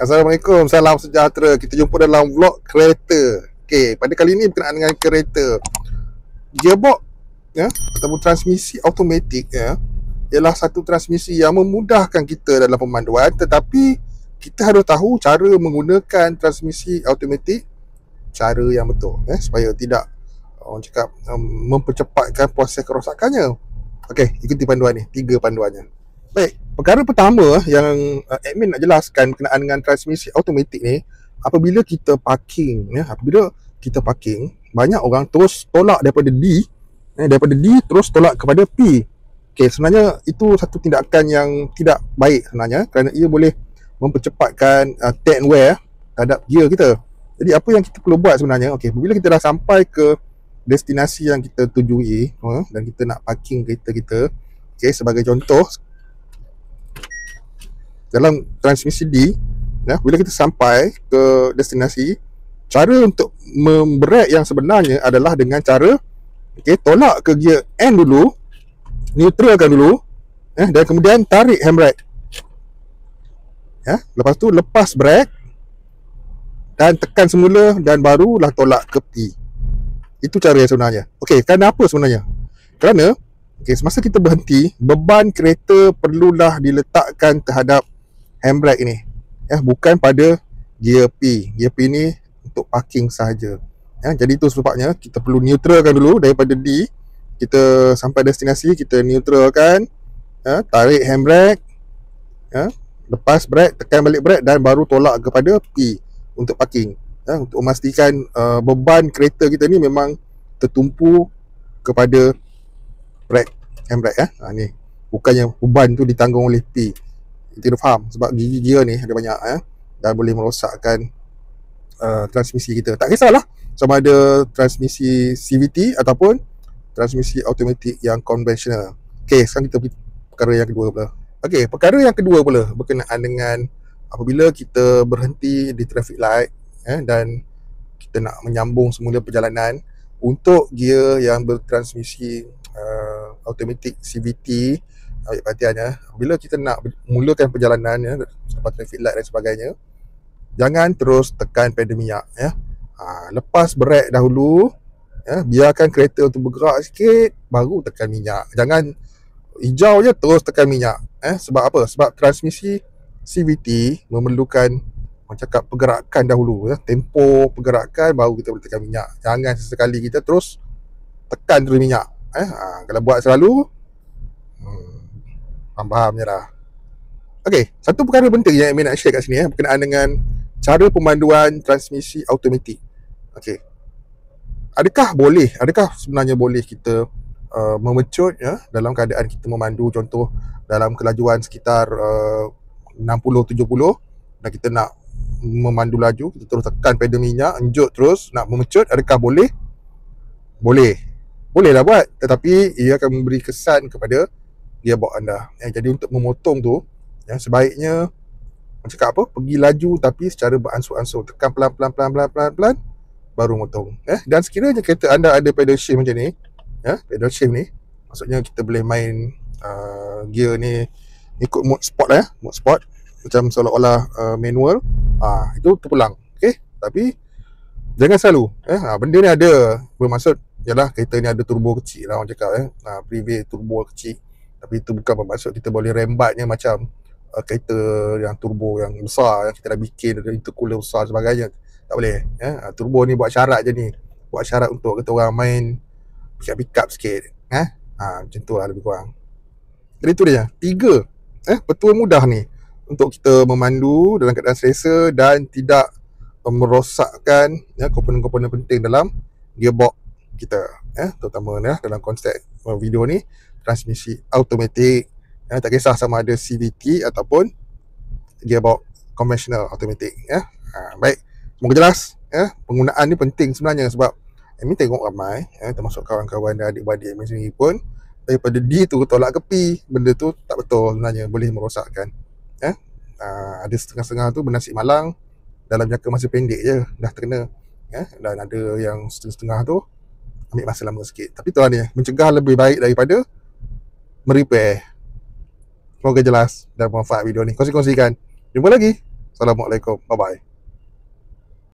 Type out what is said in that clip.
Assalamualaikum, salam sejahtera. Kita jumpa dalam vlog kereta. Okey, pada kali ini berkenaan dengan kereta. Gearbox ya, ataupun transmisi automatik ya, ialah satu transmisi yang memudahkan kita dalam pemanduan, tetapi kita harus tahu cara menggunakan transmisi automatik cara yang betul supaya tidak orang cakap mempercepatkan proses kerosakannya. Okey, ikuti panduan ni, 3 panduannya. Baik, perkara pertama yang admin nak jelaskan berkenaan dengan transmisi automatik ni, apabila kita parking banyak orang terus tolak daripada D terus tolak kepada P. Okey, sebenarnya itu satu tindakan yang tidak baik sebenarnya, kerana ia boleh mempercepatkan tear and wear terhadap gear kita. Jadi apa yang kita perlu buat sebenarnya, okey, bila kita dah sampai ke destinasi yang kita tujui dan kita nak parking kereta kita, okey, sebagai contoh dalam transmisi D ya, bila kita sampai ke destinasi, cara untuk membrake yang sebenarnya adalah dengan cara tolak ke gear N dulu, neutralkan dulu dan kemudian tarik handbrake ya. Lepas tu lepas brake dan tekan semula dan barulah tolak ke P. Itu cara yang sebenarnya. Okey, kerana apa sebenarnya? Kerana semasa kita berhenti, beban kereta perlulah diletakkan terhadap handbrake ini ya, bukan pada gear P. Gear P ni untuk parking sahaja ya. Jadi itu sebabnya kita perlu neutralkan dulu daripada D. Kita sampai destinasi, kita neutralkan ya, tarik handbrake ya, lepas brake, tekan balik brake dan baru tolak kepada P untuk parking ya, untuk memastikan beban kereta kita ni memang tertumpu kepada brake, handbrake ya. Ni bukannya beban tu ditanggung oleh P. Kita dah faham sebab gigi gear ni ada banyak dan boleh merosakkan transmisi kita. Tak kisahlah sama ada transmisi CVT ataupun transmisi automatik yang konvensional. Okey, sekarang kita pergi perkara yang kedua pula. Okey, perkara yang kedua pula berkenaan dengan apabila kita berhenti di traffic light dan kita nak menyambung semula perjalanan. Untuk gear yang bertransmisi automatik CVT, ambil perhatian ya, bila kita nak mulakan perjalanan ya, lepas traffic light dan sebagainya, jangan terus tekan pedal minyak ya. Lepas brake dahulu ya, biarkan kereta untuk bergerak sikit baru tekan minyak. Jangan hijau je terus tekan minyak sebab apa? Sebab transmisi CVT memerlukan orang cakap pergerakan dahulu ya, tempo pergerakan baru kita boleh tekan minyak. Jangan sesekali kita terus tekan terus minyak kalau buat selalu faham je lah. Okey, satu perkara penting yang saya nak share kat sini berkenaan dengan cara pemanduan transmisi automatik. Okey, adakah sebenarnya boleh kita memecut ya, dalam keadaan kita memandu, contoh dalam kelajuan sekitar 60-70 dan kita nak memandu laju, kita terus tekan pedal minyak, enjut terus nak memecut, adakah boleh? Boleh lah buat, tetapi ia akan memberi kesan kepada gearbox anda ya. Jadi untuk memotong tu ya, sebaiknya cakap apa, pergi laju tapi secara beransur-ansur, tekan pelan-pelan baru motong Dan sekiranya kereta anda ada pedal shift macam ni ya, pedal shift ni maksudnya kita boleh main gear ni ikut mode sport mode sport, macam seolah-olah manual, itu terpulang. Okey, tapi jangan selalu benda ni ada bermaksud ialah kereta ni ada turbo kecil lah orang cakap private turbo kecil, tapi itu bukan bermaksud kita boleh rembatnya macam kereta yang turbo yang besar yang kita dah bikin ada intercooler besar sebagainya. Tak boleh turbo ni buat syarat je ni, buat syarat untuk kita orang main pick up sikit macam tu lah lebih kurang. Jadi itu dia 3 petua mudah ni untuk kita memandu dalam keadaan selesa dan tidak merosakkan komponen-komponen penting dalam gearbox kita terutama dalam konsep video ni transmisi automatik tak kisah sama ada CVT ataupun gearbox konvensional automatik baik, semoga jelas penggunaan ni penting sebenarnya sebab Amin tengok ramai termasuk kawan-kawan dan adik-beradik Amin sendiri pun daripada D tu tolak ke P. Benda tu tak betul sebenarnya, boleh merosakkan ada setengah-setengah tu bernasib malang dalam jangka masa pendek je dah terkena dan ada yang setengah-setengah tu ambil masa lama sikit. Tapi tu lah ni, mencegah lebih baik daripada merepair. Semoga jelas dan bermanfaat video ni. Kongsi-kongsikan. Jumpa lagi. Assalamualaikum. Bye bye.